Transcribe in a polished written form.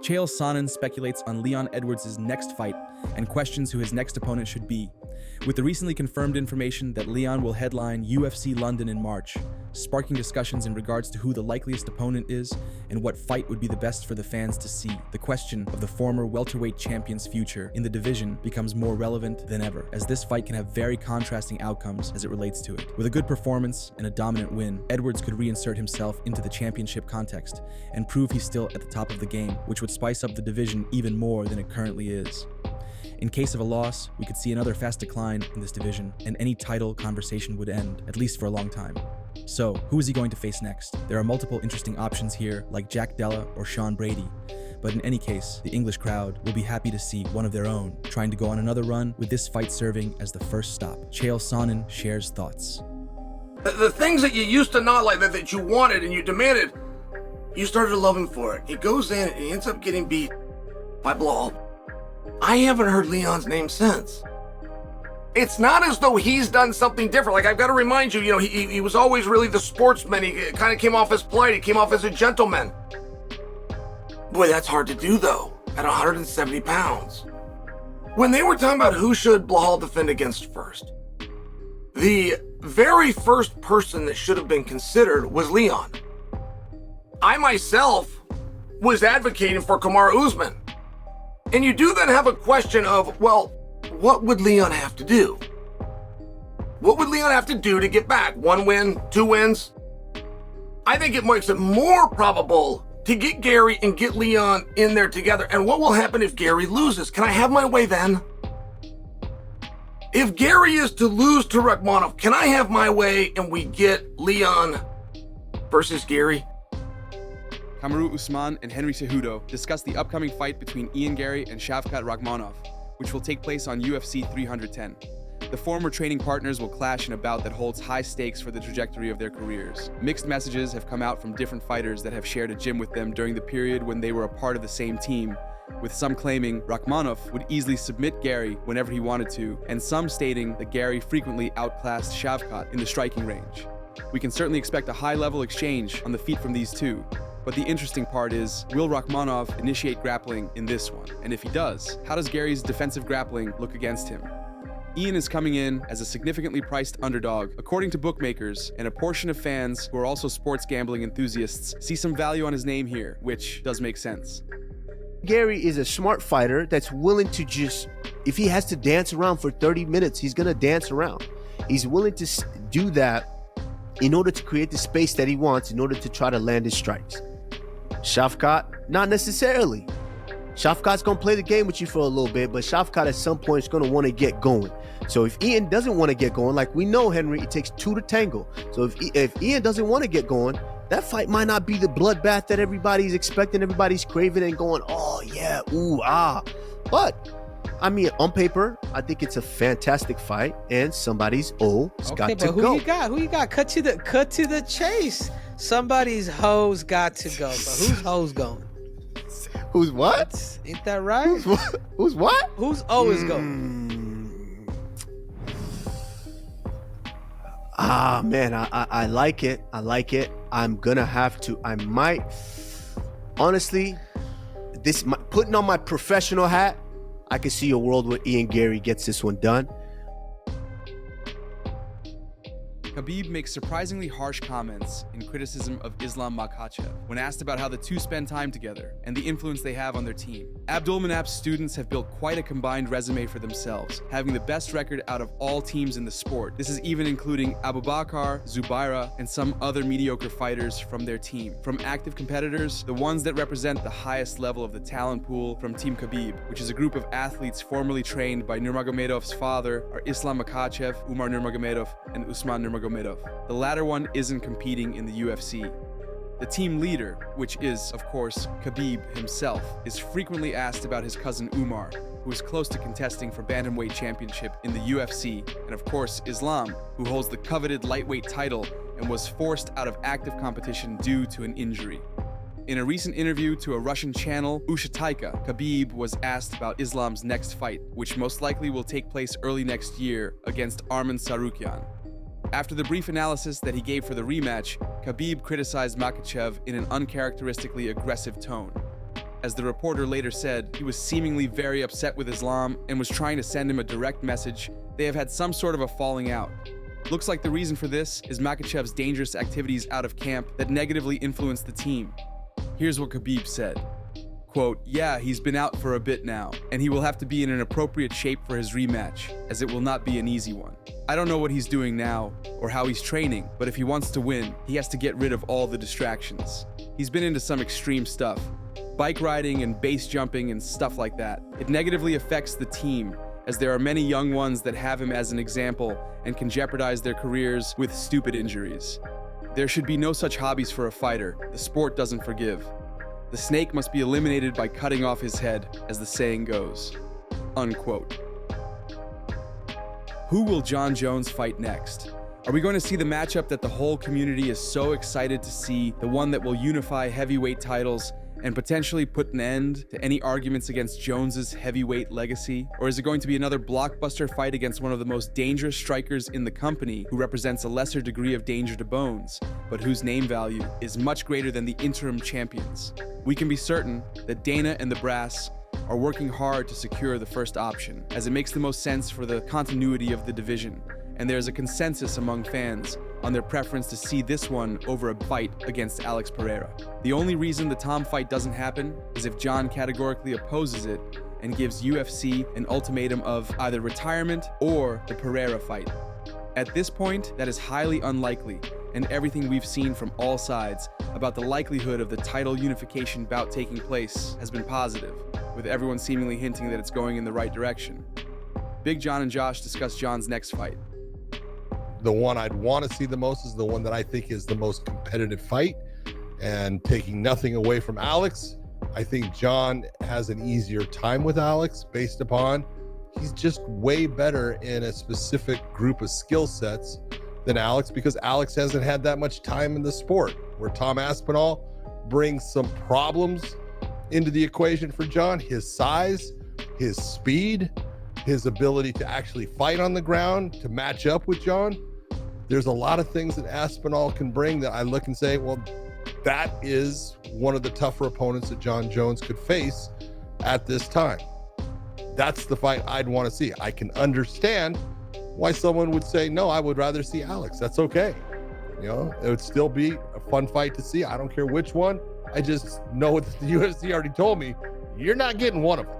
Chael Sonnen speculates on Leon Edwards' next fight and questions who his next opponent should be, with the recently confirmed information that Leon will headline UFC London in March, sparking discussions in regards to who the likeliest opponent is and what fight would be the best for the fans to see. The question of the former welterweight champion's future in the division becomes more relevant than ever, as this fight can have very contrasting outcomes as it relates to it. With a good performance and a dominant win, Edwards could reinsert himself into the championship context and prove he's still at the top of the game, which would spice up the division even more than it currently is. In case of a loss, we could see another fast decline in this division, and any title conversation would end, at least for a long time. So, who is he going to face next? There are multiple interesting options here, like Jack Della or Sean Brady, but in any case, the English crowd will be happy to see one of their own trying to go on another run, with this fight serving as the first stop. Chael Sonnen shares thoughts. The things that you used to not like, that you wanted and you demanded, you started to love him for it. He goes in and he ends up getting beat by Blahal. I haven't heard Leon's name since. It's not as though he's done something different. Like, I've got to remind you, he was always really the sportsman. He kind of came off as polite. He came off as a gentleman. Boy, that's hard to do, though, at 170 pounds. When they were talking about who should Blahal defend against first, the very first person that should have been considered was Leon. I myself was advocating for Kamaru Usman. And you do then have a question of, well, what would Leon have to do? What would Leon have to do to get back? 1 win, 2 wins? I think it makes it more probable to get Garry and get Leon in there together. And what will happen if Garry loses? Can I have my way then? If Garry is to lose to Rakhmonov, can I have my way and we get Leon versus Garry? Kamaru Usman and Henry Cejudo discussed the upcoming fight between Ian Garry and SHAVKAT Rakhmonov, which will take place on UFC 310. The former training partners will clash in a bout that holds high stakes for the trajectory of their careers. Mixed messages have come out from different fighters that have shared a gym with them during the period when they were a part of the same team, with some claiming Rakhmonov would easily submit Garry whenever he wanted to, and some stating that Garry frequently outclassed SHAVKAT in the striking range. We can certainly expect a high-level exchange on the feet from these two. But the interesting part is, will Rakhmonov initiate grappling in this one? And if he does, how does Garry's defensive grappling look against him? Ian is coming in as a significantly priced underdog, according to bookmakers, and a portion of fans who are also sports gambling enthusiasts see some value on his name here, which does make sense. Garry is a smart fighter that's willing to just, if he has to dance around for 30 minutes, he's gonna dance around. He's willing to do that in order to create the space that he wants, in order to try to land his strikes. SHAVKAT, not necessarily. SHAVKAT's gonna play the game with you for a little bit, but SHAVKAT at some point is gonna want to get going. So if Ian doesn't want to get going, like we know, Henry, it takes 2 to tango. So if Ian doesn't want to get going, that fight might not be the bloodbath that everybody's expecting, everybody's craving and going, oh yeah, ooh, ah. But I mean, on paper, I think it's a fantastic fight, and somebody's got to go. Who you got? Cut to the chase. Somebody's hoes got to go. But whose hoes going? Who's what? Ain't that right? Who's what? Who's always going? Man, I like it. I like it. I'm gonna have to. I might. Honestly, putting on my professional hat, I can see a world where Ian Garry gets this one done. Khabib makes surprisingly harsh comments in criticism of Islam Makhachev when asked about how the two spend time together and the influence they have on their team. Abdulmanap's students have built quite a combined resume for themselves, having the best record out of all teams in the sport. This is even including Abubakar, Zubaira, and some other mediocre fighters from their team. From active competitors, the ones that represent the highest level of the talent pool from Team Khabib, which is a group of athletes formerly trained by Nurmagomedov's father, are Islam Makhachev, Umar Nurmagomedov, and Usman Nurmagomedov. The latter one isn't competing in the UFC. The team leader, which is, of course, Khabib himself, is frequently asked about his cousin Umar, who is close to contesting for Bantamweight Championship in the UFC, and of course Islam, who holds the coveted lightweight title and was forced out of active competition due to an injury. In a recent interview to a Russian channel, Ushataika, Khabib was asked about Islam's next fight, which most likely will take place early next year against Arman Tsarukyan. After the brief analysis that he gave for the rematch, Khabib criticized Makhachev in an uncharacteristically aggressive tone. As the reporter later said, he was seemingly very upset with Islam and was trying to send him a direct message. They have had some sort of a falling out. Looks like the reason for this is Makhachev's dangerous activities out of camp that negatively influenced the team. Here's what Khabib said. Quote, "Yeah, he's been out for a bit now, and he will have to be in an appropriate shape for his rematch, as it will not be an easy one. I don't know what he's doing now, or how he's training, but if he wants to win, he has to get rid of all the distractions. He's been into some extreme stuff, bike riding and base jumping and stuff like that. It negatively affects the team, as there are many young ones that have him as an example and can jeopardize their careers with stupid injuries. There should be no such hobbies for a fighter. The sport doesn't forgive. The snake must be eliminated by cutting off his head, as the saying goes." Unquote. Who will Jon Jones fight next? Are we going to see the matchup that the whole community is so excited to see, the one that will unify heavyweight titles and potentially put an end to any arguments against Jones's heavyweight legacy? Or is it going to be another blockbuster fight against one of the most dangerous strikers in the company who represents a lesser degree of danger to Bones, but whose name value is much greater than the interim champions? We can be certain that Dana and the brass are working hard to secure the first option, as it makes the most sense for the continuity of the division, and there's a consensus among fans on their preference to see this one over a fight against Alex Pereira. The only reason the Tom fight doesn't happen is if Jon categorically opposes it and gives UFC an ultimatum of either retirement or the Pereira fight. At this point, that is highly unlikely, and everything we've seen from all sides about the likelihood of the title unification bout taking place has been positive, with everyone seemingly hinting that it's going in the right direction. Big John and Josh discuss Jon's next fight. The one I'd want to see the most is the one that I think is the most competitive fight. And taking nothing away from Alex, I think Jon has an easier time with Alex based upon he's just way better in a specific group of skill sets than Alex, because Alex hasn't had that much time in the sport, where Tom Aspinall brings some problems into the equation for Jon. His size, his speed, his ability to actually fight on the ground, to match up with Jon. There's a lot of things that Aspinall can bring that I look and say, well, that is one of the tougher opponents that Jon Jones could face at this time. That's the fight I'd want to see. I can understand why someone would say, no, I would rather see Alex. That's okay. You know, it would still be a fun fight to see. I don't care which one. I just know what the UFC already told me. You're not getting one of them.